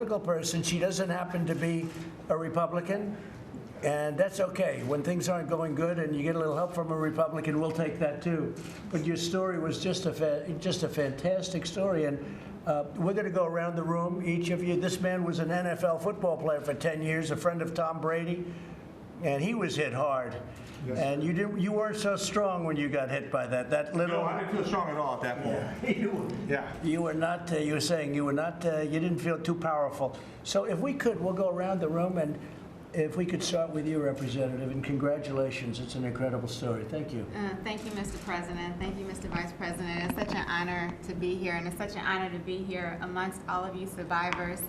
political person. She doesn't happen to be a Republican, and that's okay. When things aren't going good and you get a little help from a Republican, we'll take that too. But your story was just a fantastic story, and we're going to go around the room, each of you. This man was an NFL football player for 10 years, a friend of Tom Brady, and he was hit hard. Yes. And you weren't so strong when you got hit by that little. No, I didn't feel strong at all at that point. Yeah. You were not. You were saying you were not. You didn't feel too powerful. So if we could, we'll go around the room, and if we could start with you, Representative, and congratulations. It's an incredible story. Thank you. Thank you, Mr. President. Thank you, Mr. Vice President. It's such an honor to be here, and it's such an honor to be here amongst all of you survivors.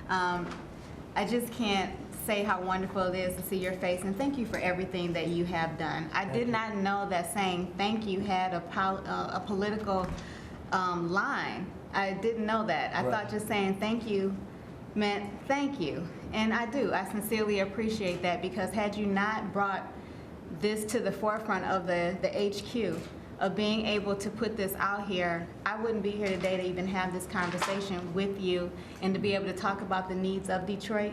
I just can't say how wonderful it is to see your face, and thank you for everything that you have done. I did not know that saying thank you had a political line. I didn't know that. I thought just saying thank you meant thank you, and I do. I sincerely appreciate that, because had you not brought this to the forefront of the HQ, of being able to put this out here, I wouldn't be here today to even have this conversation with you and to be able to talk about the needs of Detroit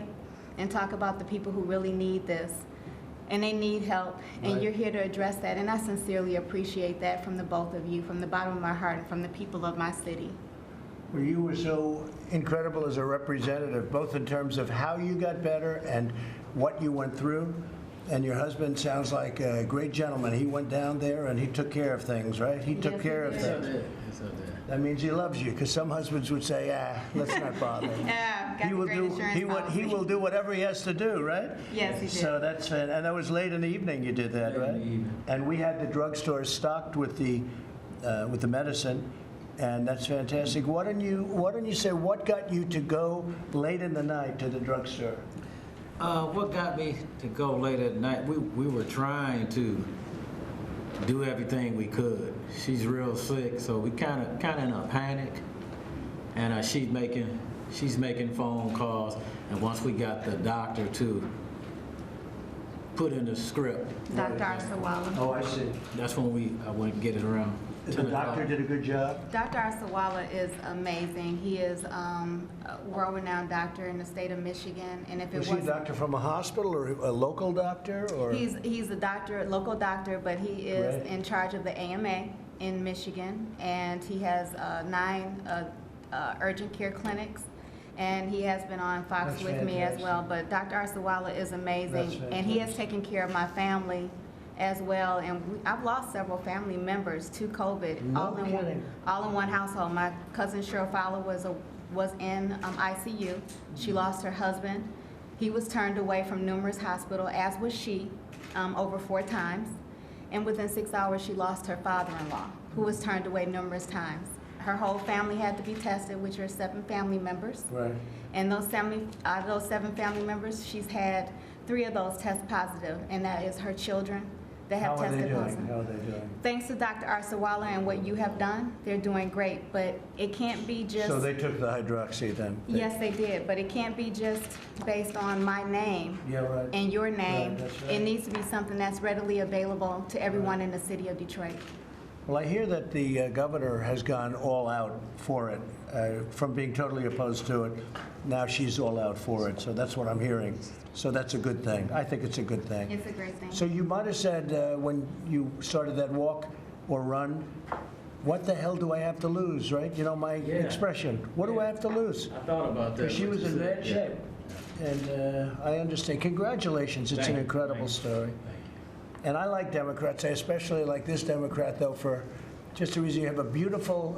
and talk about the people who really need this. And they need help, and you're here to address that, and I sincerely appreciate that from the both of you, from the bottom of my heart and from the people of my city. Well, you were so incredible as a representative, both in terms of how you got better and what you went through. And your husband sounds like a great gentleman. He went down there and he took care of things, right? He took care of things. That means he loves you, because some husbands would say, let's not bother him. He will do whatever he has to do, right? Yes, he did. So that's, and that was late in the evening you did that, right? And we had the drugstore stocked with the medicine, and that's fantastic. Why don't you say what got you to go late in the night to the drugstore? What got me to go late at night, we were trying to do everything we could. She's real sick, so we kind of in a panic, and she's making phone calls, and once we got the doctor to put in the script. Dr. Arsawala. Oh, I see. That's when I went and get it around. The doctor did a good job? Dr. Arsawala is amazing. He is a world-renowned doctor in the state of Michigan. And if it was he a doctor from a hospital or a local doctor? Or? He's a doctor, a local doctor, but he is in charge of the AMA in Michigan, and he has 9 urgent care clinics. And he has been on Fox with me as well. But Dr. Arsawala is amazing, and he has taken care of my family as well, and I've lost several family members to COVID, all in one household. My cousin Cheryl Fowler was in ICU. She lost her husband. He was turned away from numerous hospitals, as was she, over 4 times. And within 6 hours, she lost her father-in-law, who was turned away numerous times. Her whole family had to be tested, which are 7 family members. Right. And out of those 7 family members, she's had 3 of those test positive, and that is her children. They have tested positive. How are they doing? Thanks to Dr. Arsawala and what you have done, they're doing great. But it can't be just. So they took the hydroxy then? Yes, they did. But it can't be just based on my name and your name. Right. It needs to be something that's readily available to everyone in the city of Detroit. Well, I hear that the governor has gone all out for it, from being totally opposed to it. Now she's all out for it, so that's what I'm hearing. So that's a good thing. I think it's a good thing. It's a great thing. So you might have said when you started that walk or run, what the hell do I have to lose, right? You know my expression. What do I have to lose? I thought about that. Because she was in bad shape. And I understand. Congratulations. It's an incredible story. And I like Democrats. I especially like this Democrat, though, for just the reason you have a beautiful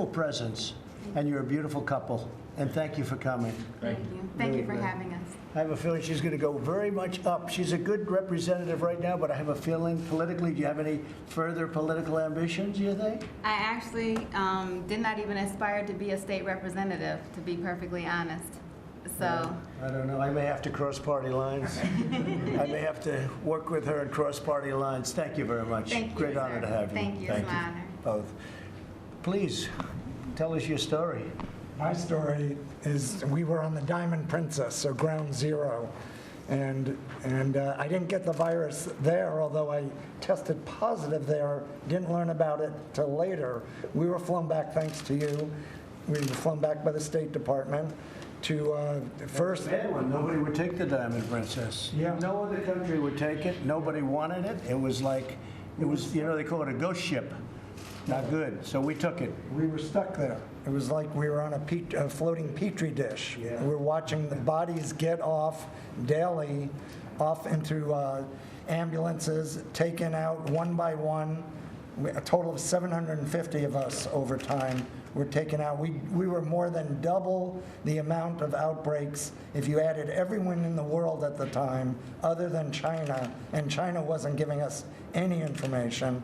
presence, and you're a beautiful couple. And thank you for coming. Thank you. Thank you for having us. I have a feeling she's going to go very much up. She's a good representative right now, but I have a feeling politically, do you have any further political ambitions, you think? I actually did not even aspire to be a state representative, to be perfectly honest. So I don't know. I may have to cross party lines. I may have to work with her and cross party lines. Thank you very much. Thank you, Great honor to have you. Thank you. It's my honor. Both. Please tell us your story. My story is we were on the Diamond Princess, so ground zero, and I didn't get the virus there, although I tested positive there. Didn't learn about it till later. We were flown back thanks to you, we were flown back by the State Department to first. Bad one. Nobody would take the Diamond Princess. Yeah. No other country would take it. Nobody wanted it. It was like, they call it a ghost ship. Not good. So we took it. We were stuck there. It was like we were on a floating petri dish. Yeah. We were watching the bodies get off daily, off into ambulances, taken out one by one. A total of 750 of us over time were taken out. We were more than double the amount of outbreaks if you added everyone in the world at the time other than China, and China wasn't giving us any information.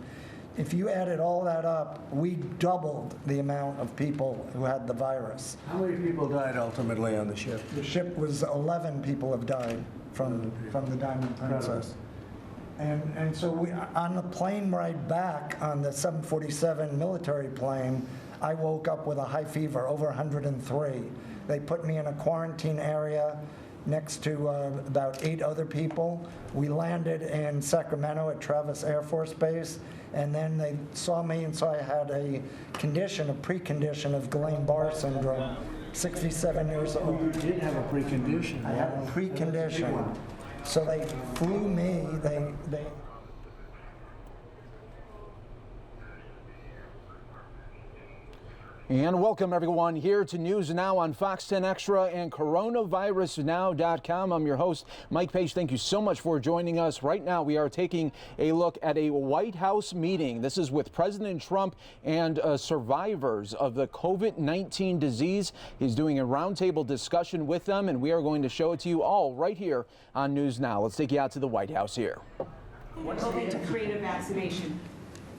If you added all that up, we doubled the amount of people who had the virus. How many people died ultimately on the ship? The ship was 11 people have died from the Diamond Princess. And so on the plane ride back on the 747 military plane, I woke up with a high fever, over 103. They put me in a quarantine area next to about 8 other people. We landed in Sacramento at Travis Air Force Base, and then they saw me and saw I had a condition, a precondition of Guillain-Barré syndrome, 67 years old. You did have a precondition. I had a precondition. So they flew me, they And welcome everyone here to News Now on Fox 10 Extra and coronavirusnow.com. I'm your host, Mike Page. Thank you so much for joining us. Right now we are taking a look at a White House meeting. This is with President Trump and survivors of the COVID-19 disease. He's doing a roundtable discussion with them, and we are going to show it to you all right here on News Now. Let's take you out to the White House here. Hoping to create a vaccination.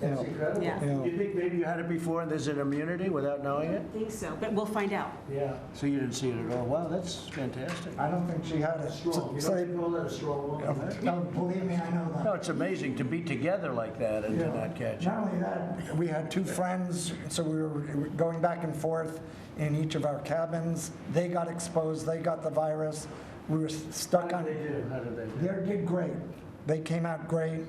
That's incredible. Yeah. You think maybe you had it before and there's an immunity without knowing it? I think so, but we'll find out. Yeah. So you didn't see it at all? Wow, that's fantastic. I don't think she had it. Strong. You So don't call that a strong woman, right? no, believe me, I know that. No, it's amazing to be together like that and to not catch it. Not only that, we had 2 friends, so we were going back and forth in each of our cabins. They got exposed, they got the virus. We were stuck on. How did they do? They did great. They came out great.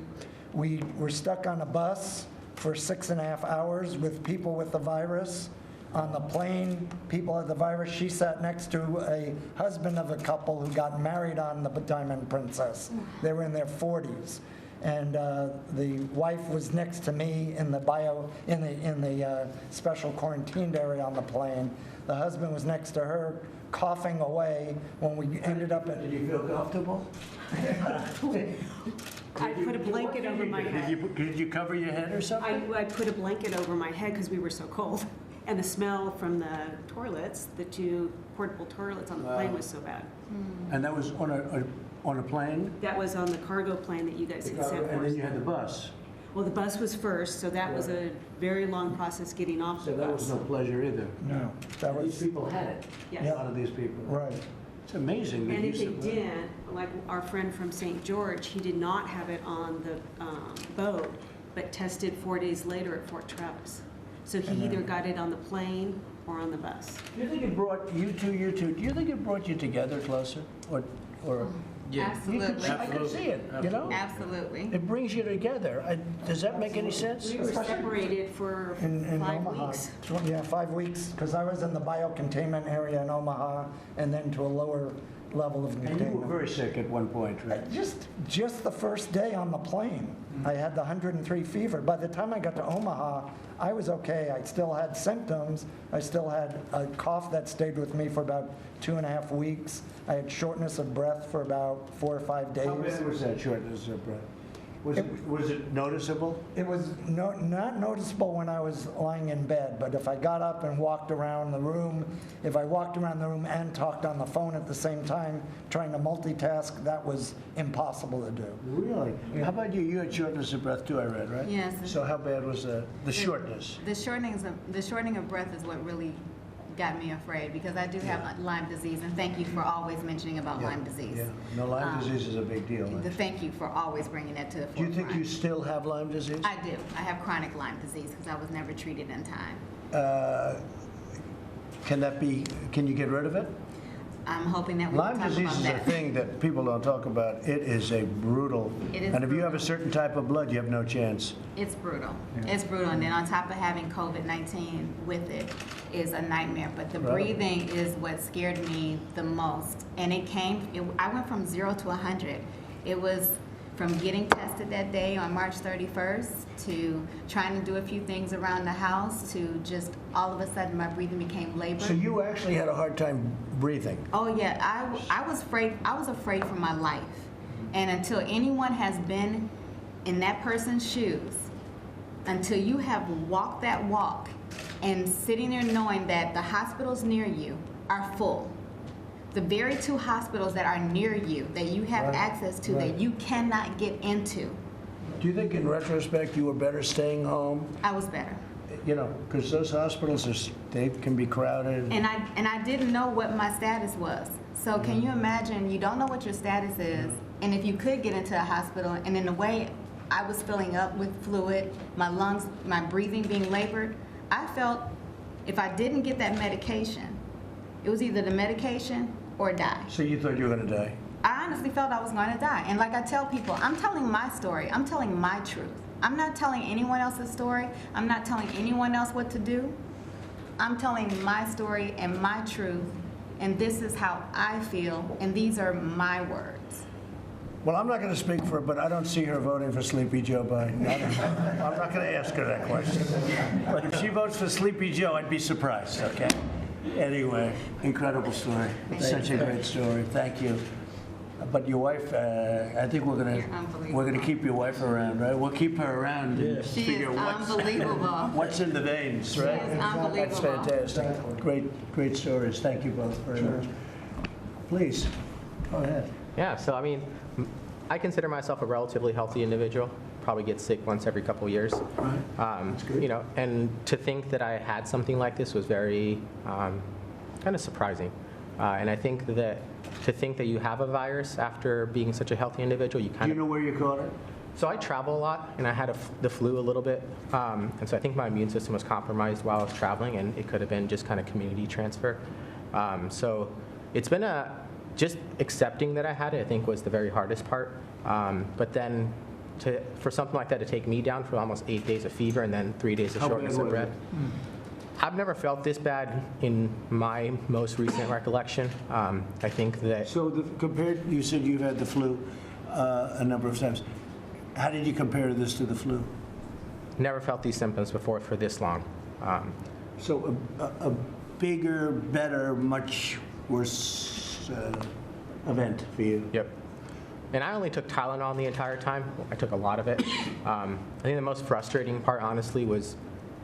We were stuck on a bus for 6.5 hours with people with the virus. On the plane, people had the virus. She sat next to a husband of a couple who got married on the Diamond Princess. They were in their 40s. And the wife was next to me in the special quarantined area on the plane. The husband was next to her, coughing away when we ended up at. Did you feel comfortable? I put a blanket over my head. Did you cover your head or something? I put a blanket over my head because we were so cold. And the smell from the toilets, the 2 portable toilets on the plane was so bad. And that was on a plane? That was on the cargo plane that you guys had sent for And us. then you had the bus. Well, the bus was first, so that was a very long process getting off the So that was bus. no pleasure either. No, that These was people had it. Yes. A lot of these people. right. It's amazing. the And if use they of- did, like our friend from St. George, he did not have it on the boat, but tested 4 days later at Fort Travis. So he either got it on the plane or on the bus. Do you think it brought you two, do you think it brought you together closer? Or Yeah. Absolutely. I could see it, you know? Absolutely. It brings you together. Does that make any sense? We were separated for In 5 Omaha. weeks. Yeah, 5 weeks, because I was in the biocontainment area in Omaha and then to a lower level of And you were containment. very sick at one point, right? Just the first day on the plane, I had the 103 fever. By the time I got to Omaha, I was okay. I still had symptoms. I still had a cough that stayed with me for about 2.5 weeks. I had shortness of breath for about 4 or 5 days. How bad was that shortness of breath? Was it noticeable? It was not noticeable when I was lying in bed, but if I got up and walked around the room, if I walked around the room and talked on the phone at the same time, trying to multitask, that was impossible to do. Really? How about you? You had shortness of breath too, I read, right? Yes. So how bad was the shortness? The shortening of breath is what really got me afraid, because I do have Lyme disease, and thank you for always mentioning about Lyme disease. Yeah. No, Lyme disease is a big deal. Thank you for always bringing that to the Do forefront. you think you still have Lyme disease? I do. I have chronic Lyme disease because I was never treated in time. Can you get rid of it? I'm hoping that we can Lyme talk disease about is a that. thing that people don't talk about. It is a brutal. It is And if you have a brutal. certain type of blood, you have no chance. It's brutal. It's brutal. And then on top of having COVID-19 with it is a nightmare. But the Right. breathing is what scared me the most. And I went from 0 to 100. It was from getting tested that day on March 31st to trying to do a few things around the house to just all of a sudden my breathing became labored. So you actually had a hard time breathing. Oh yeah, I was afraid. I was afraid for my life, and until anyone has been in that person's shoes, until you have walked that walk, and sitting there knowing that the hospitals near you are full, the very 2 hospitals that are near you that you have Right, access to right. that you cannot get into, Do you think in retrospect you were better staying home? I was better. You know, because those hospitals, they can be crowded. And I didn't know what my status was. So can you imagine, you don't know what your status is, and if you could get into a hospital, and in the way I was filling up with fluid, my lungs, my breathing being labored, I felt if I didn't get that medication, it was either the medication or die. So you thought you were going to die? I honestly felt I was going to die. And like I tell people, I'm telling my story. I'm telling my truth. I'm not telling anyone else's story. I'm not telling anyone else what to do. I'm telling my story and my truth, and this is how I feel, and these are my words. Well, I'm not going to speak for her, but I don't see her voting for Sleepy Joe Biden. I'm not going to ask her that question. But if she votes for Sleepy Joe, I'd be surprised, okay? Anyway, incredible story. It's such a great story. Thank you. But your wife, I think we're You're unbelievable. going to keep your wife around, right? We'll keep her around and She figure is what's unbelievable. what's in the veins, right? is That's unbelievable. fantastic. Great stories. Thank you both very much. Please, go ahead. Yeah, so I mean, I consider myself a relatively healthy individual. Probably get sick once every couple years. good. You know, and to think that I had something like this was very kind of surprising. And I think that to think that you have a virus after being such a healthy individual, you Do kind you of. know where you caught it? So I travel a lot, and I had the flu a little bit, and so I think my immune system was compromised while I was traveling, and it could have been just kind of community transfer. So it's been just accepting that I had it, I think, was the very hardest part. But then for something like that to take me down for almost 8 days of fever and then 3 days of How shortness bad of was breath. I've never felt this bad in my most recent recollection. I think that So compared, you said you've had the flu a number of times. How did you compare this to the flu? never felt these symptoms before for this long. So a bigger, better, much worse event for you. Yep. And I only took Tylenol the entire time. I took a lot of it. I think the most frustrating part, honestly, was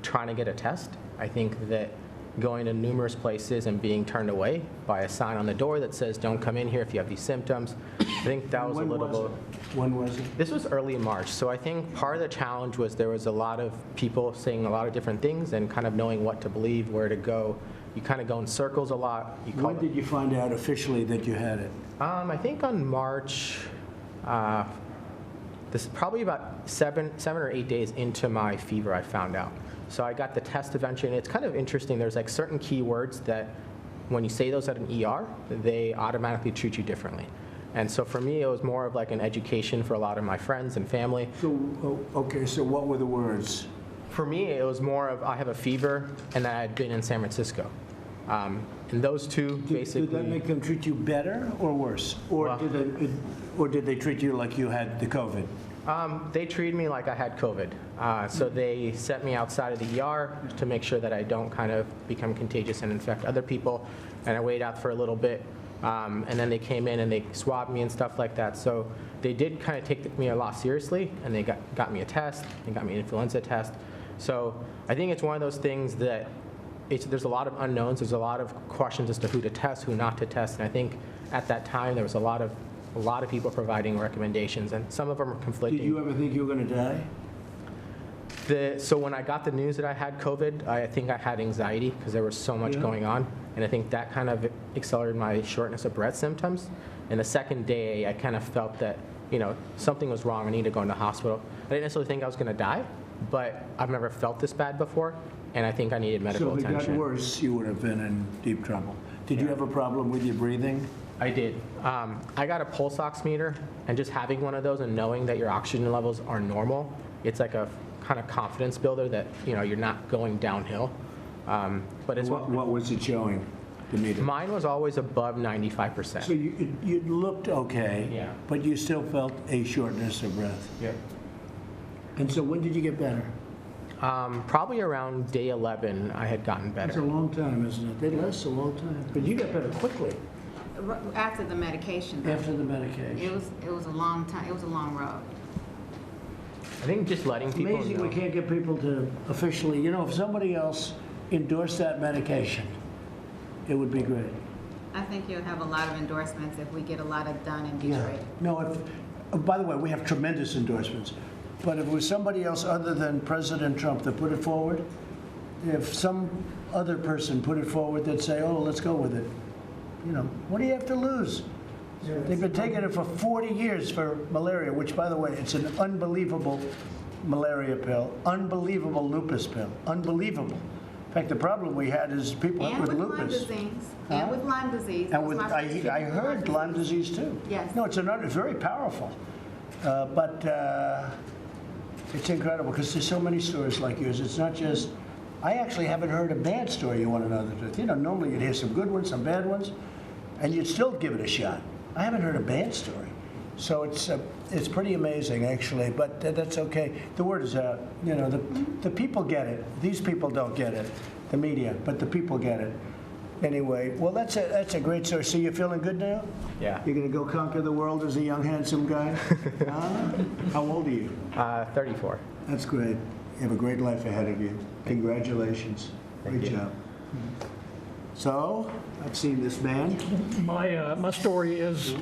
trying to get a test. I think that going to numerous places and being turned away by a sign on the door that says, "Don't come in here if you have these symptoms." I think that was a little bit. When was it? This was early March, so I think part of the challenge was there was a lot of people saying a lot of different things and kind of knowing what to believe, where to go. You kind of go in circles a lot. You call When did you find out officially that you had it? I think on March, this is probably about seven or 8 days into my fever, I found out. So I got the test eventually, and it's kind of interesting. There's like certain keywords that when you say those at an ER, they automatically treat you differently. And so for me, it was more of like an education for a lot of my friends and family. So, okay, so what were the words? For me, it was more of I have a fever and that I had been in San Francisco. And those two basically. Did that make them treat you better or worse? Or Well- did they treat you like you had the COVID? They treated me like I had COVID. So they set me outside of the ER to make sure that I don't kind of become contagious and infect other people. And I waited out for a little bit. And then they came in and they swabbed me and stuff like that. So they did kind of take me a lot seriously, and they got me a test and got me an influenza test. So I think it's one of those things that there's a lot of unknowns. There's a lot of questions as to who to test, who not to test. And I think at that time there was a lot of people providing recommendations, and some of them are conflicting. Did you ever think you were going to die? So when I got the news that I had COVID, I think I had anxiety because there was so much going on. And I think that kind of accelerated my shortness of breath symptoms. And the second day, I kind of felt that, something was wrong. I needed to go into the hospital. I didn't necessarily think I was going to die, but I've never felt this bad before. And I think I needed medical So if it attention. got worse, you would have been in deep trouble. Did you have a problem with your breathing? I did. I got a pulse ox meter, and just having one of those and knowing that your oxygen levels are normal, it's like a kind of confidence builder that, you know, you're not going downhill. But it's What was it showing, the meter? mine was always above 95%. So you looked okay. Yeah. But you still felt a shortness of breath. Yeah. And so when did you get better? Probably around day 11, I had gotten It's a better. long time, isn't it? They last a long time. But you got better quickly After the medication, though. after the medication. It was a long time, it was a long road. I think just letting people Amazing we know. can't get people to officially, you know, if somebody else endorsed that medication, it would be great. I think you'll have a lot of endorsements if we get a lot of done in Yeah. Detroit. No, by the way, we have tremendous endorsements. But if it was somebody else other than President Trump that put it forward, if some other person put it forward, they'd say, oh, let's go with it. You know, what do you have to lose? They've been taking it for 40 years for malaria, which, by the way, it's an unbelievable malaria pill, unbelievable lupus pill, unbelievable. In fact, the problem we had is people And with with Lyme lupus. disease. Huh? And with Lyme disease. That And was with, my first I treatment heard with Lyme disease too. Yes. No, it's very powerful. But it's incredible because there's so many stories like yours. It's not just, I actually haven't heard a bad story you want to know the truth. You know, normally you'd hear some good ones, some bad ones, and you'd still give it a shot. I haven't heard a bad story. So it's pretty amazing, actually, but that's okay. The word is out. You know, the people get it. These people don't get it, the media, but the people get it. Anyway, well, that's a great story. So you're feeling good now? Yeah. You're going to go conquer the world as a young, handsome guy? How old are you? 34. That's great. You have a great life ahead of you. Congratulations. Thank Great you. job. So, I've seen this man. My story is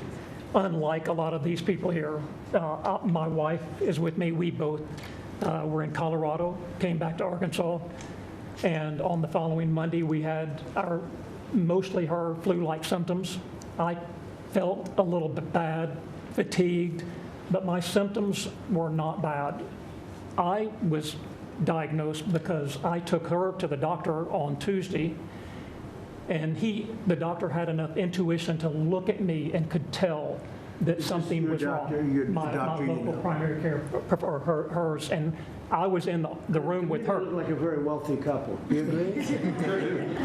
unlike a lot of these people here. My wife is with me. We both were in Colorado, came back to Arkansas, and on the following Monday, we had mostly her flu-like symptoms. I felt a little bit bad, fatigued, but my symptoms were not bad. I was diagnosed because I took her to the doctor on Tuesday, and the doctor had enough intuition to look at me and could tell that something your was doctor, wrong. your My doctor you local know? primary care, or hers, and I was in the room with You look her. like a very wealthy couple. You agree?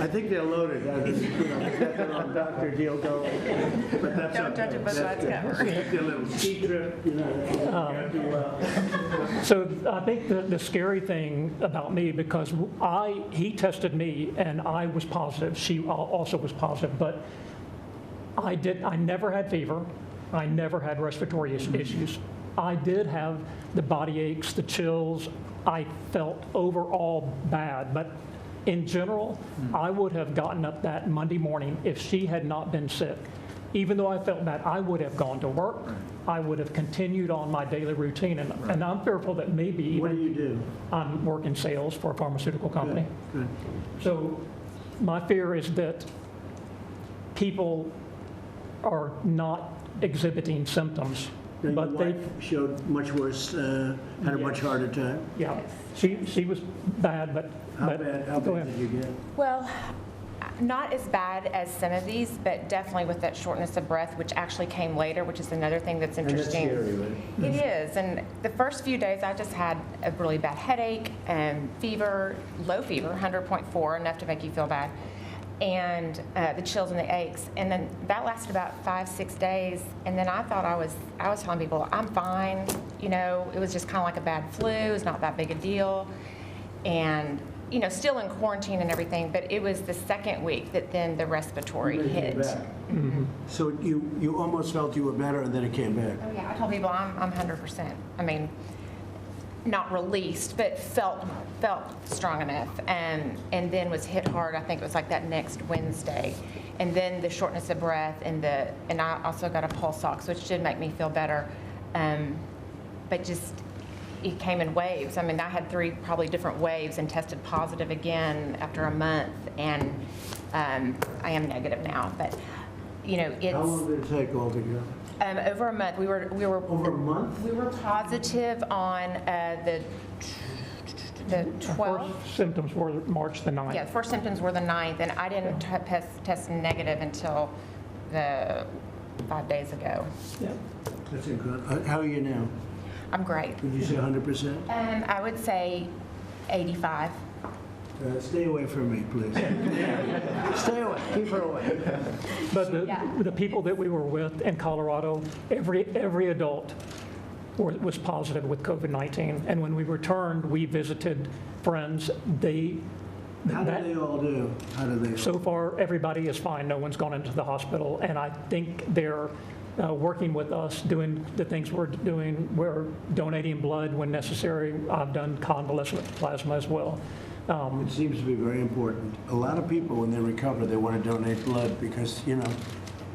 I think they're loaded. You know, they got their own doctor deal going. But that's Don't judge a book by its cover. Their little ski trip, you know. Do well. So I think the scary thing about me, because he tested me and I was positive, she also was positive, but I never had fever, I never had respiratory issues. I did have the body aches, the chills, I felt overall bad, but in general, I would have gotten up that Monday morning if she had not been sick. Even though I felt bad, I would have gone to work, I would have continued on my daily routine, and I'm fearful that maybe What do even you do? I'm working sales for a pharmaceutical company. Good. So my fear is that people are not exhibiting symptoms, Now, your but they, wife showed much worse, had a much harder time. yeah, she was bad, but. How but- bad go ahead. did you get? Well, not as bad as some of these, but definitely with that shortness of breath, which actually came later, which is another thing that's And that's interesting. scary, right? It is, and the first few days I just had a really bad headache and fever, low fever, 100.4, enough to make you feel bad, and the chills and the aches. And then that lasted about 5-6 days, and then I thought I was telling people, I'm fine, you know, it was just kind of like a bad flu, it's not that big a deal, and you know, still in quarantine and everything, but it was the second week that then the respiratory Then it came hit. back. So you almost felt you were better and then it came back. Oh yeah, I told people I'm 100%. I mean, not released, but felt strong enough, and then was hit hard. I think it was like that next Wednesday, and then the shortness of breath and I also got a pulse ox, which did make me feel better, but just it came in waves. I mean, I had 3 probably different waves and tested positive again after a month, and I am negative now, but you know it's. How long did it take altogether? Over a month. We were Over a month? we were positive on the the The 12th. first symptoms were March the 9th. Yeah, the first symptoms were the 9th, and I didn't test negative until the 5 days ago. Yeah. That's incredible. How are you now? I'm great. Would you say 100%? I would say 85. Stay away from me, please. Stay away. Keep her away. But Yeah. the people that we were with in Colorado, every adult was positive with COVID-19. And when we returned, we visited friends. How do they all do? How do they all? So far, everybody is fine. No one's gone into the hospital. And I think they're working with us, doing the things we're doing. We're donating blood when necessary. I've done convalescent plasma as well. It seems to be very important. A lot of people, when they recover, they want to donate blood because, you know,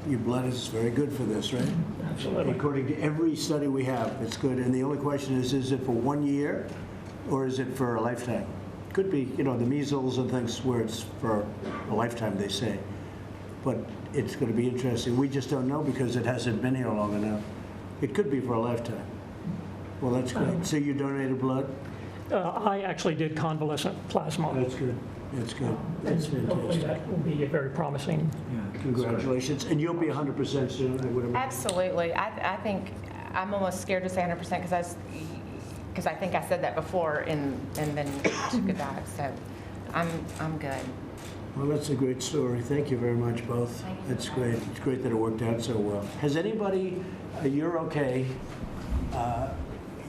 your blood is very good for this, right? Absolutely. According to every study we have, it's good. And the only question is it for 1 year or is it for a lifetime? Could be, you know, the measles and things where it's for a lifetime, they say. But it's going to be interesting. We just don't know because it hasn't been here long enough. It could be for a lifetime. Well, that's great. So you donated blood? I actually did convalescent plasma. That's good. That's good. That's Hopefully fantastic. that will be very promising. Congratulations. And you'll be 100% soon, I would imagine. Absolutely. I think I'm almost scared to say 100% because I think I said that before and then took a dive. So I'm good. Well, that's a great story. Thank you very much, both. Thank you. That's great. It's great that it worked out so well. Has anybody, you're okay,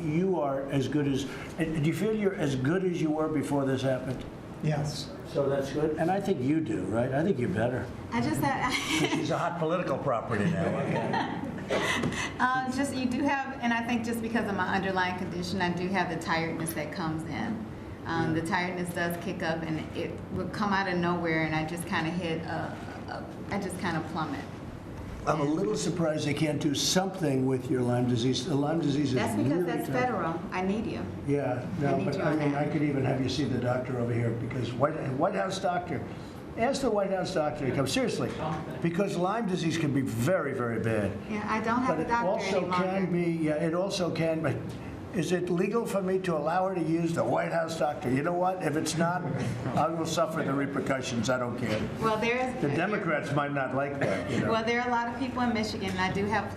you are as good as, do you feel you're as good as you were before this happened? Yes. So that's good. And I think you do, right? I think you're better. I just had, She's a hot political property now. just, you do have, and I think just because of my underlying condition, I do have the tiredness that comes in. The tiredness does kick up and it will come out of nowhere and I just kind of hit, I just kind of plummet. I'm a little surprised they can't do something with your Lyme disease. The Lyme disease is That's because really that's tough. federal. I need you. Yeah, I no, need but you I on mean, that. I could even have you see the doctor over here because White House doctor, ask the White House doctor to come, seriously, because Lyme disease can be very, very bad. Yeah, I don't have But a it doctor also any longer. can be, yeah, it also can, but is it legal for me to allow her to use the White House doctor? You know what, if it's not, I will suffer the repercussions, I don't care. Well, there's. The Democrats might not like that, you know. Well, there are a lot of people in Michigan, and I do have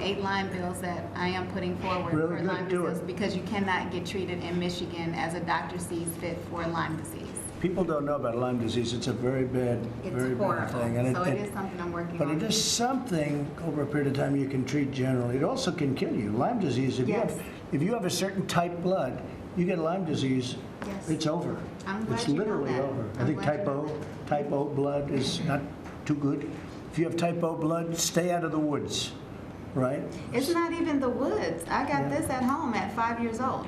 8 Lyme bills that I am putting forward Really for good, Lyme do disease it. because you cannot get treated in Michigan as a doctor sees fit for Lyme disease. People don't know about Lyme disease, it's a very bad, It's very bad horrible. thing. And So it is something I'm working But on. it is something over a period of time you can treat generally. It also can kill you. Lyme disease, Yes. if you have a certain type blood, you get Lyme disease, Yes. it's over. I'm glad It's you know literally that. over. I I'm think glad you know type O blood is not too good. If you have type O blood, stay out of the woods, right? It's not even the woods. I got this at home at 5 years old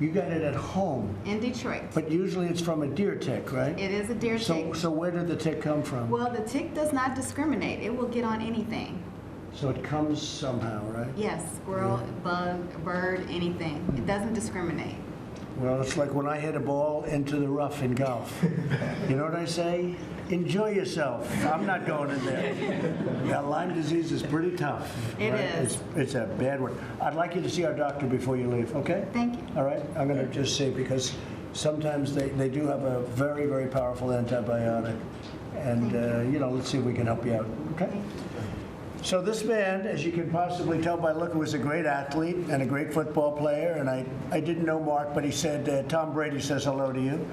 You got it at home, in Detroit. but usually it's from a deer tick, right? It is a deer tick. So where did the tick come from? Well, the tick does not discriminate. It will get on anything. So it comes somehow, right? Yes, squirrel, bug, bird, anything. It doesn't discriminate. Well, it's like when I hit a ball into the rough in golf. You know what I say? Enjoy yourself. I'm not going in there. Yeah, Lyme disease is pretty tough. It right? is. It's a bad one. I'd like you to see our doctor before you leave, okay? Thank you. All right? I'm going to just say, because sometimes they do have a very, very powerful antibiotic. And, you know, let's see if we can help you out, okay? So this man, as you can possibly tell by looking, was a great athlete and a great football player. And I didn't know Mark, but he said, Tom Brady says hello to you.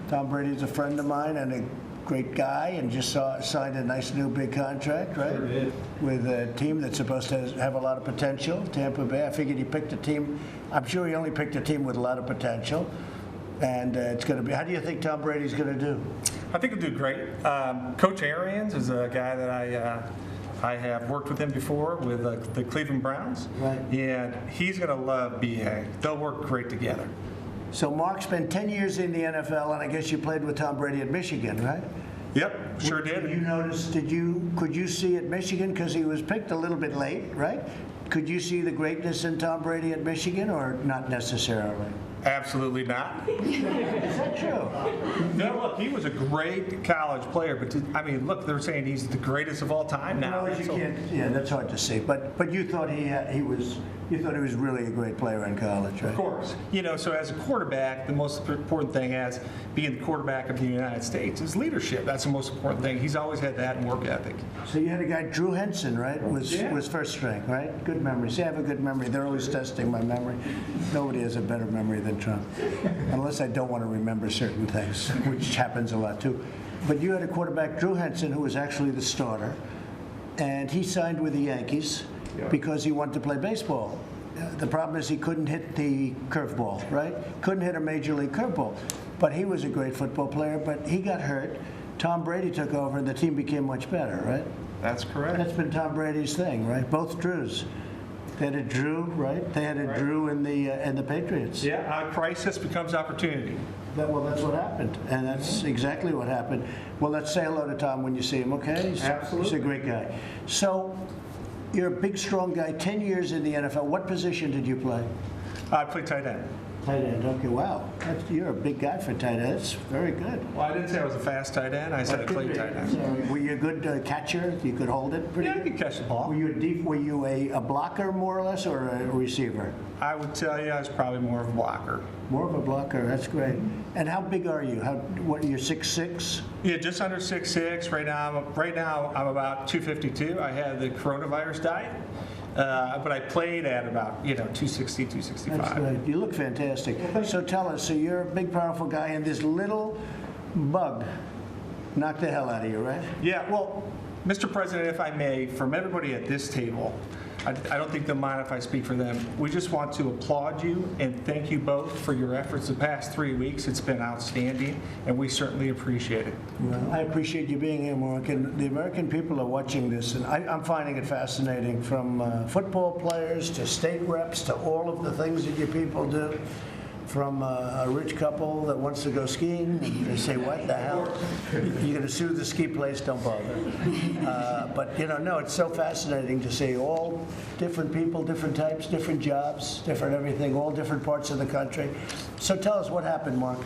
Tom Brady's a friend of mine and a great guy and just signed a nice new big contract, right? Sure did. With a team that's supposed to have a lot of potential, Tampa Bay. I figured he picked a team, I'm sure he only picked a team with a lot of potential. And it's going to be, how do you think Tom Brady's going to do? I think he'll do great. Coach Arians is a guy that I have worked with him before with the Cleveland Browns. Right. And he's going to love BA. They'll work great together. So Mark spent 10 years in the NFL, and I guess you played with Tom Brady at Michigan, right? Yep, sure Did you did. notice, could you see at Michigan, because he was picked a little bit late, right? Could you see the greatness in Tom Brady at Michigan, or not necessarily? Absolutely not. Is that true? No, look, he was a great college player, but I mean, look, they're saying he's the greatest of all time now. No, you So- can't, yeah, that's hard to see, but you thought he was really a great player in college, right? Of course. You know, so as a quarterback, the most important thing as being the quarterback of the United States is leadership. That's the most important thing. He's always had that in work ethic. So you had a guy, Drew Henson, right? Was first string, right? Good memory. See, I have a good memory. They're always testing my memory. Nobody has a better memory than Trump, unless I don't want to remember certain things, which happens a lot too. But you had a quarterback, Drew Henson, who was actually the starter, and he signed with the Yankees because he wanted to play baseball. The problem is he couldn't hit the curveball, right? Couldn't hit a major league curveball. But he was a great football player, but he got hurt. Tom Brady took over, and the team became much better, right? That's correct. That's been Tom Brady's thing, right? Both Drews. They had a Drew, right? They had a Drew in the Patriots. Yeah, crisis becomes opportunity. Well, that's what happened, and that's exactly what happened. Well, let's say hello to Tom when you see him, okay? Absolutely. He's a great guy. So, you're a big, strong guy, 10 years in the NFL. What position did you play? I played tight end. Tight end, okay, wow. You're a big guy for tight end. That's very good. Well, I didn't say I was a fast tight end. I said I played tight end. So, were you a good catcher? You could hold it pretty Yeah, I good? could catch the ball. Were you a blocker, more or less, or a receiver? I would tell you I was probably more of a blocker. More of a blocker, that's great. And how big are you? What, you're 6'6"? Yeah, just under 6'6". Right now I'm about 252. I had the coronavirus diet, but I played at about 260, 265. That's great. You look fantastic. So tell us, so you're a big, powerful guy, and this little bug knocked the hell out of you, right? Yeah, well, Mr. President, if I may, from everybody at this table, I don't think they'll mind if I speak for them. We just want to applaud you and thank you both for your efforts the past 3 weeks. It's been outstanding, and we certainly appreciate it. Well, I appreciate you being here, Mark, and the American people are watching this, and I'm finding it fascinating, from football players to state reps to all of the things that you people do. From a rich couple that wants to go skiing, and they say, what the hell? You're going to sue the ski place? Don't bother. But, no, it's so fascinating to see all different people, different types, different jobs, different everything, all different parts of the country. So tell us what happened, Mark.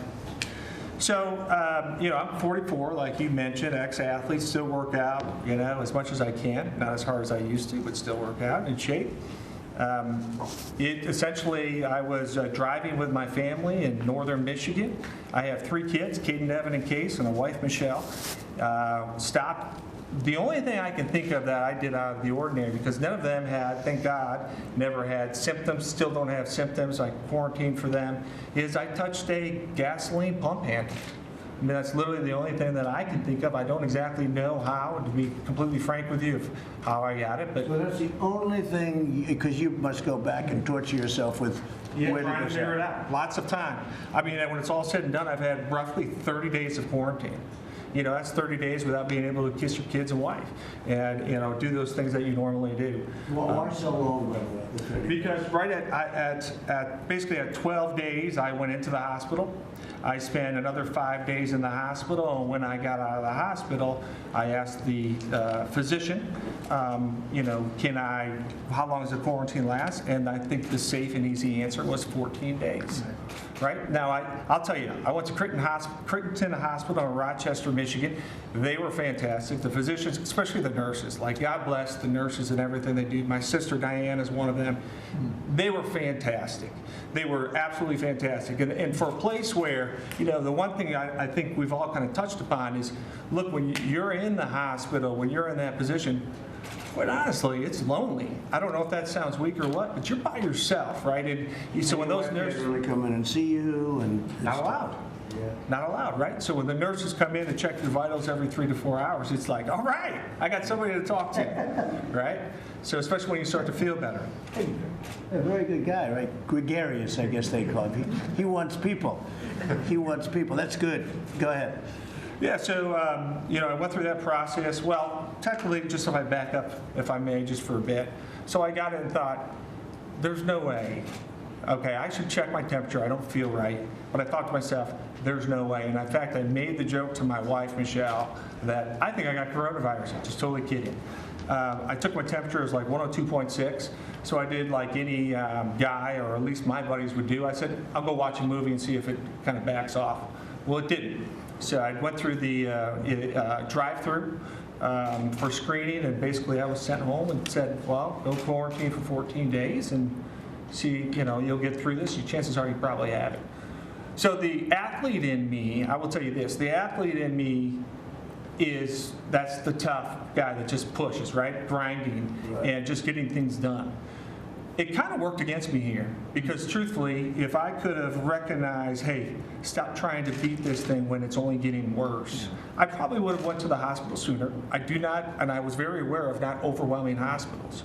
So, I'm 44, like you mentioned, ex-athlete, still work out, as much as I can. Not as hard as I used to, but still work out, in shape. Essentially, I was driving with my family in northern Michigan. I have 3 kids, Caden, Evan, and Case, and a wife, Michelle. Stopped. The only thing I can think of that I did out of the ordinary, because none of them had, thank God, never had symptoms, still don't have symptoms, I quarantined for them, is I touched a gasoline pump handle. I mean, that's literally the only thing that I can think of. I don't exactly know how, to be completely frank with you, of how I got it, but So that's the only thing, because you must go back and torture yourself with yeah, where trying did to this figure it happen? out. Lots of time. I mean, when it's all said and done, I've had roughly 30 days of quarantine. That's 30 days without being able to kiss your kids and wife, and do those things that you normally do. Well, why so long, by the way? Because right at basically at 12 days, I went into the hospital. I spent another 5 days in the hospital, and when I got out of the hospital, I asked the physician, how long does the quarantine last? And I think the safe and easy answer was 14 days. Right? Now, I'll tell you, I went to Creighton Hospital in Rochester, Michigan. They were fantastic. The physicians, especially the nurses, God bless the nurses and everything they do. My sister Diane is one of them. They were fantastic. They were absolutely fantastic. And for a place where, the one thing I think we've all kind of touched upon is, look, when you're in the hospital, when you're in that position, quite honestly, it's lonely. I don't know if that sounds weak or what, but you're by yourself, right? And so when those nurses really come in and see you, and not allowed. Yeah. Not allowed, right? So when the nurses come in and check your vitals every 3 to 4 hours, it's like, all right, I got somebody to talk to, right? So especially when you start to feel better. A very good guy, right? Gregarious, I guess they call him. He wants people. He wants people. That's good. Go ahead. Yeah, so, I went through that process. Well, technically, just if I back up, if I may, just for a bit. So I got it and thought, there's no way. Okay, I should check my temperature. I don't feel right. But I thought to myself, there's no way. And in fact, I made the joke to my wife, Michelle, that I think I got coronavirus. I'm just totally kidding. I took my temperature, it was like 102.6. So I did like any guy, or at least my buddies would do. I said, I'll go watch a movie and see if it kind of backs off. Well, it didn't. So I went through the drive-through for screening, and basically I was sent home and said, well, go quarantine for 14 days and see, you'll get through this. Your chances are you probably have it. So the athlete in me, I will tell you this, the athlete in me that's the tough guy that just pushes, right? Grinding and just getting things done. It kind of worked against me here because truthfully, if I could have recognized, hey, stop trying to beat this thing when it's only getting worse, I probably would have went to the hospital sooner. I do not, and I was very aware of not overwhelming hospitals.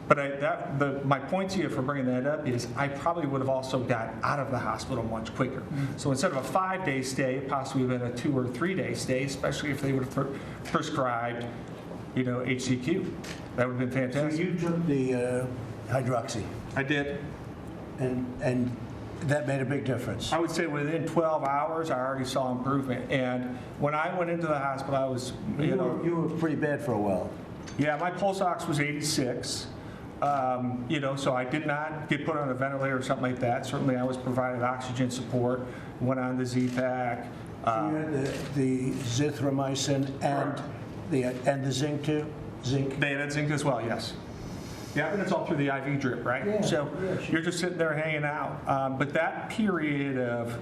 But my point to you for bringing that up is I probably would have also got out of the hospital much quicker. So instead of a 5-day stay, it possibly would have been a 2 or 3-day stay, especially if they would have prescribed, HCQ. That would have been So fantastic. you took the hydroxy, I did. and that made a big difference. I would say within 12 hours, I already saw improvement. And when I went into the hospital, I was, You were pretty bad for a while. yeah, my pulse ox was 86. So I did not get put on a ventilator or something like that. Certainly, I was provided oxygen support, went on the Z-Pack. So you had the zithromycin and the zinc too? Zinc? They had zinc as well, yes. Yeah, and it's all through the IV drip, right? Yeah, So yeah, sure. you're just sitting there hanging out. But that period of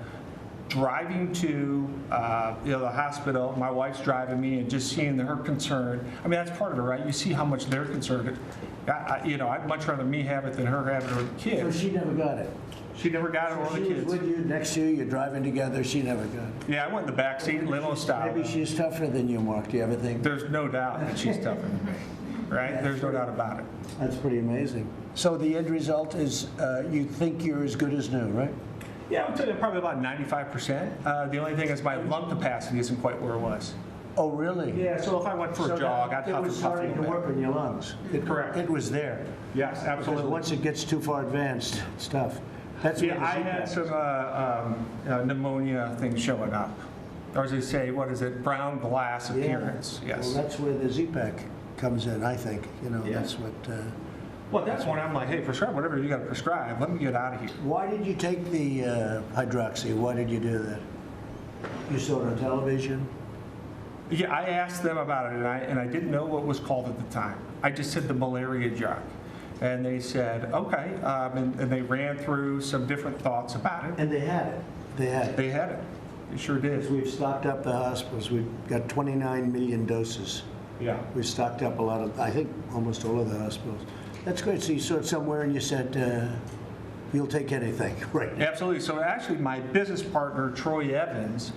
driving to the hospital, my wife's driving me, and just seeing her concern. I mean, that's part of it, right? You see how much they're concerned. I'd much rather me have it than her have it or the So kids. she never got it? She never got it or the She was kids. with you, next to you, you're driving together, she never got it. Yeah, I went in the back seat, limo style. Maybe she's tougher than you, Mark, do you ever think? There's no doubt that she's tougher than me, right? There's no doubt about it. That's pretty amazing. So the end result is you think you're as good as new, right? Yeah, I would say probably about 95%. The only thing is my lung capacity isn't quite where it was. Oh, really? Yeah, so if I went for So a jog, I'd it huff was and puff a starting to little work bit. in your lungs. Correct. It was there. Yes, Because absolutely. once it gets too far advanced, it's tough. That's Yeah, where the I Z-Pack had is. some pneumonia things showing up. Or as they say, what is it, brown glass appearance, Yeah. yes. Well, that's where the Z-Pack comes in, I think. Yeah. That's what. Well, that's when I'm like, hey, prescribe whatever you got to prescribe. Let me get out of here. Why did you take the hydroxy? Why did you do that? You saw it on television? Yeah, I asked them about it, and I didn't know what it was called at the time. I just said the malaria drug. And they said, okay, and they ran through some different thoughts about it. And they had it. They had it. They had it. They sure did. We've stocked up the hospitals. We've got 29 million doses. Yeah. We've stocked up a lot of, I think, almost all of the hospitals. That's great. So you saw it somewhere and you said, you'll take anything, right? Absolutely. So actually, my business partner, Troy Evans,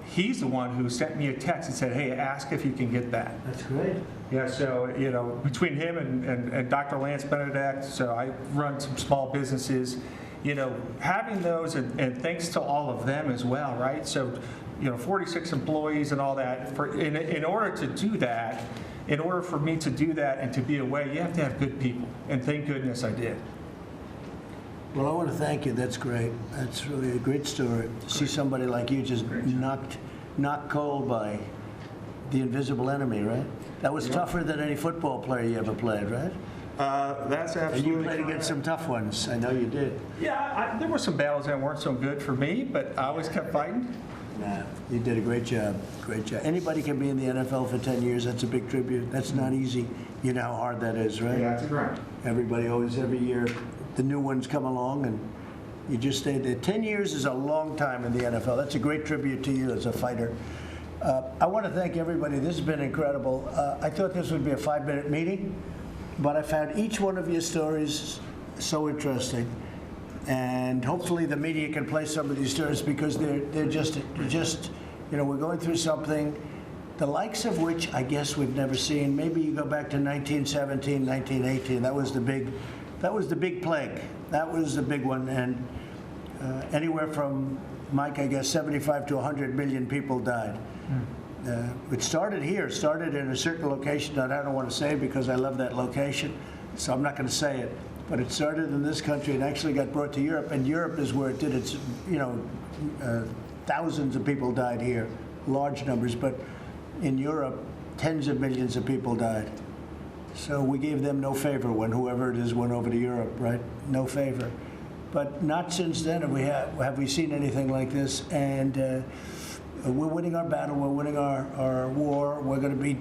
he's the one who sent me a text and said, hey, ask if you can get that. That's great. Yeah, so, between him and Dr. Lance Benedict, so I run some small businesses, having those, and thanks to all of them as well, right? So, 46 employees and all that, in order to do that, in order for me to do that and to be away, you have to have good people, and thank goodness I did. Well, I want to thank you. That's great. That's really a great story. To see somebody like you just knocked cold by the invisible enemy, right? That was tougher than any football player you ever played, right? That's And absolutely you played against some tough ones. I know you did. Yeah, there were some battles that weren't so good for me, but I always kept fighting. Nah, you did a great job. Great job. Anybody can be in the NFL for 10 years. That's a big tribute. That's not easy. You know how hard that is, right? Yeah, it's a grind. Everybody always, every year, the new ones come along and you just stay there. 10 years is a long time in the NFL. That's a great tribute to you as a fighter. I want to thank everybody. This has been incredible. I thought this would be a 5-minute meeting, but I found each one of your stories so interesting. And hopefully the media can play some of these stories because they're just we're going through something, the likes of which I guess we've never seen. Maybe you go back to 1917, 1918. That was the big plague. That was the big one. And anywhere from, Mike, I guess 75 to 100 million people died. It started here. It started in a certain location that I don't want to say because I love that location, so I'm not going to say it. But it started in this country and actually got brought to Europe, and Europe is where it did its, thousands of people died here, large numbers, but in Europe, tens of millions of people died. So we gave them no favor when whoever it is went over to Europe, right? No favor. But not since then have we seen anything like this. And we're winning our battle. We're winning our war. We're going to be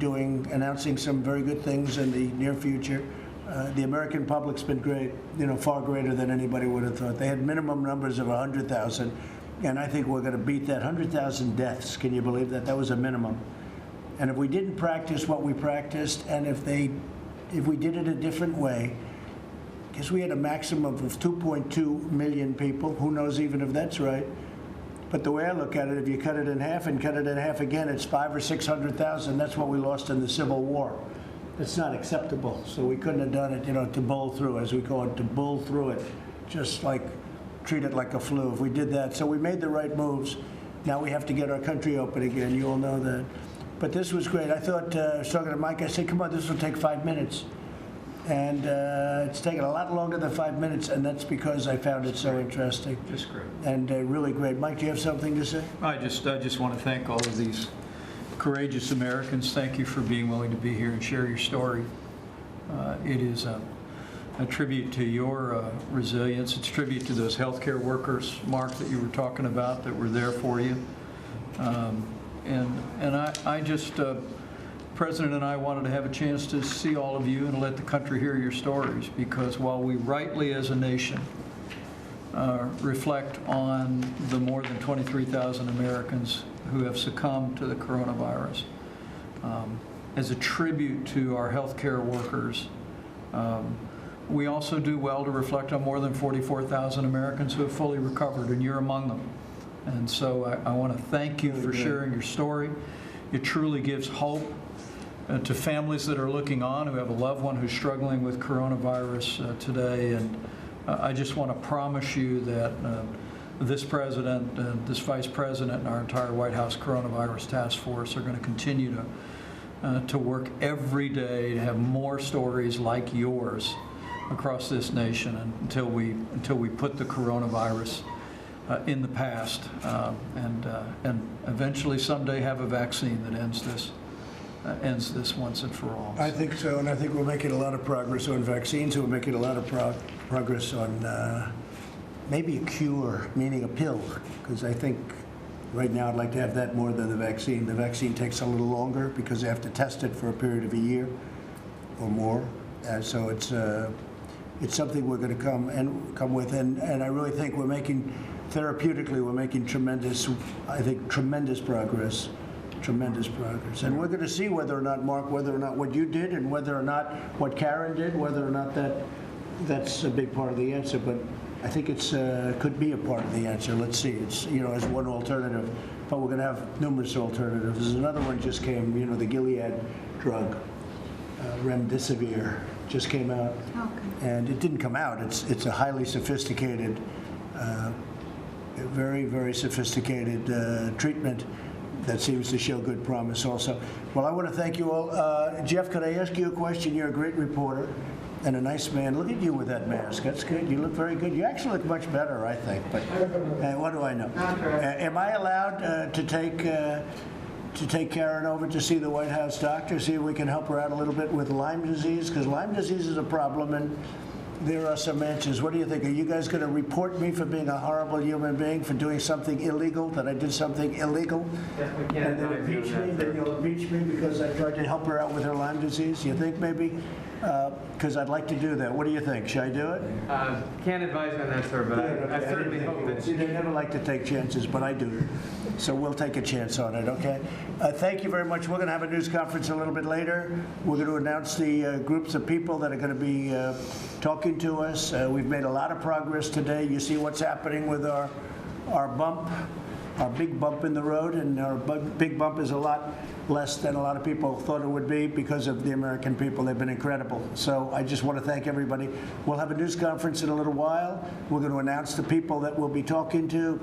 announcing some very good things in the near future. The American public's been great, far greater than anybody would have thought. They had minimum numbers of 100,000, and I think we're going to beat that. 100,000 deaths. Can you believe that? That was a minimum. And if we didn't practice what we practiced, and if we did it a different way, because we had a maximum of 2.2 million people. Who knows even if that's right? But the way I look at it, if you cut it in half and cut it in half again, it's 500,000 or 600,000. That's what we lost in the Civil War. It's not acceptable. So we couldn't have done it, to bull through, as we call it, to bull through it, just like treat it like a flu. If we did that, so we made the right moves. Now we have to get our country open again. You all know that. But this was great. I thought, I was talking to Mike, I said, come on, this will take 5 minutes. And it's taken a lot longer than 5 minutes, and that's because I found it so interesting. Just great. And really great. Mike, do you have something to say? I just want to thank all of these courageous Americans. Thank you for being willing to be here and share your story. It is a tribute to your resilience. It's a tribute to those healthcare workers, Mark, that you were talking about, that were there for you. And I just, President and I wanted to have a chance to see all of you and let the country hear your stories, because while we rightly as a nation reflect on the more than 23,000 Americans who have succumbed to the coronavirus, as a tribute to our healthcare workers, we also do well to reflect on more than 44,000 Americans who have fully recovered, and you're among them. And so I want to thank you for sharing your story. It truly gives hope to families that are looking on, who have a loved one who's struggling with coronavirus today. And I just want to promise you that this president, this vice president, and our entire White House coronavirus task force are going to continue to work every day to have more stories like yours across this nation, and until we put the coronavirus in the past, and eventually someday have a vaccine that ends this once and for all. I think so, and I think we're making a lot of progress on vaccines. We're making a lot of progress on maybe a cure, meaning a pill, because I think right now I'd like to have that more than the vaccine. The vaccine takes a little longer because they have to test it for a period of a year or more, and so it's something we're going to come with, and I really think we're making, therapeutically, we're making tremendous progress. And we're going to see whether or not, Mark, whether or not what you did and whether or not what Karen did, whether or not that's a big part of the answer. But I think it's could be a part of the answer. Let's see. It's, as one alternative, but we're going to have numerous alternatives. There's another one just came, the Gilead drug, remdesivir, just came out. Okay. And it didn't come out. It's a highly sophisticated, very, very sophisticated treatment that seems to show good promise also. Well, I want to thank you all. Jeff, could I ask you a question? You're a great reporter and a nice man. Look at you with that mask. That's good. You look very good. You actually look much better, I think. But what do I know? Am I allowed to take Karen over to see the White House doctor, see if we can help her out a little bit with Lyme disease? Because Lyme disease is a problem, and there are some answers. What do you think? Are you guys going to report me for being a horrible human being, for doing something illegal, that I did something illegal? Yes, we can. And then impeach me? Then you'll impeach me because I tried to help her out with her Lyme disease? You think maybe? Because I'd like to do that. What do you think? Should I do it? Can't advise you on that, sir, but I certainly hope that See, they never like to take chances, but I do. So we'll take a chance on it, okay? Thank you very much. We're going to have a news conference a little bit later. We're going to announce the groups of people that are going to be talking to us. We've made a lot of progress today. You see what's happening with our bump, our big bump in the road, and our big bump is a lot less than a lot of people thought it would be because of the American people. They've been incredible. So I just want to thank everybody. We'll have a news conference in a little while. We're going to announce the people that we'll be talking to,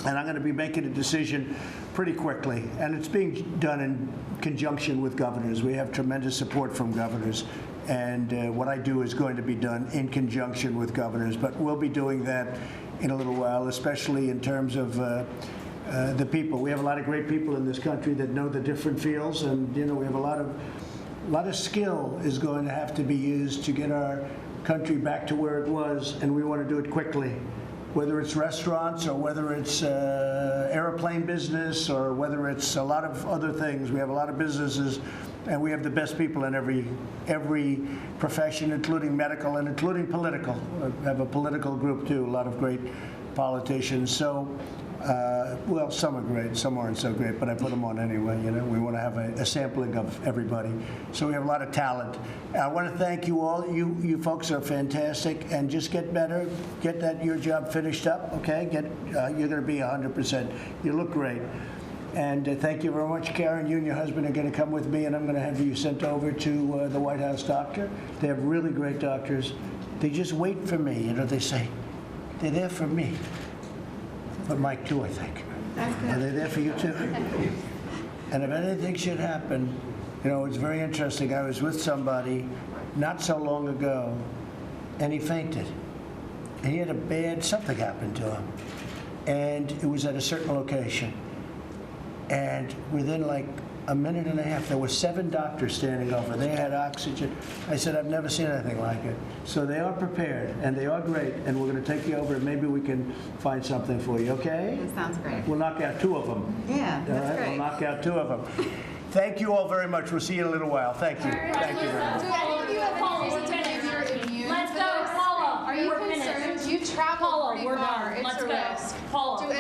and I'm going to be making a decision pretty quickly. And it's being done in conjunction with governors. We have tremendous support from governors. And what I do is going to be done in conjunction with governors. But we'll be doing that in a little while, especially in terms of the people. We have a lot of great people in this country that know the different fields, and we have a lot of A lot of skill is going to have to be used to get our country back to where it was, and we want to do it quickly. Whether it's restaurants or whether it's airplane business or whether it's a lot of other things. We have a lot of businesses, and we have the best people in every profession, including medical and including political. We have a political group too, a lot of great politicians. So, well, some are great, some aren't so great, but I put them on anyway. You know, we want to have a sampling of everybody. So we have a lot of talent. I want to thank you all. You folks are fantastic, and just get better. Get your job finished up, okay? You're going to be 100%. You look great. And thank you very much, Karen. You and your husband are going to come with me, and I'm going to have you sent over to the White House doctor. They have really great doctors. They just wait for me. You know, they say, they're there for me. But Mike too, I think. Are they there for you too? And if anything should happen, you know, it's very interesting. I was with somebody not so long ago, and he fainted. And he had something happened to him. And it was at a certain location. And within like a minute and a half, there were 7 doctors standing over. They had oxygen. I said, I've never seen anything like it. So they are prepared, and they are great, and we're going to take you over, and maybe we can find something for you, okay? That sounds great. We'll knock out 2 of them. Yeah, All that's right, great. we'll knock out 2 of them. Thank you all very much. We'll see you in a little while. Thank you. Thank you very much. Do any of you have any reason to give your immune Let's for go, this? Paula. Are you We're concerned? finished. You travel Paula, pretty we're far. done. It's Let's a go. risk. Paula, Do any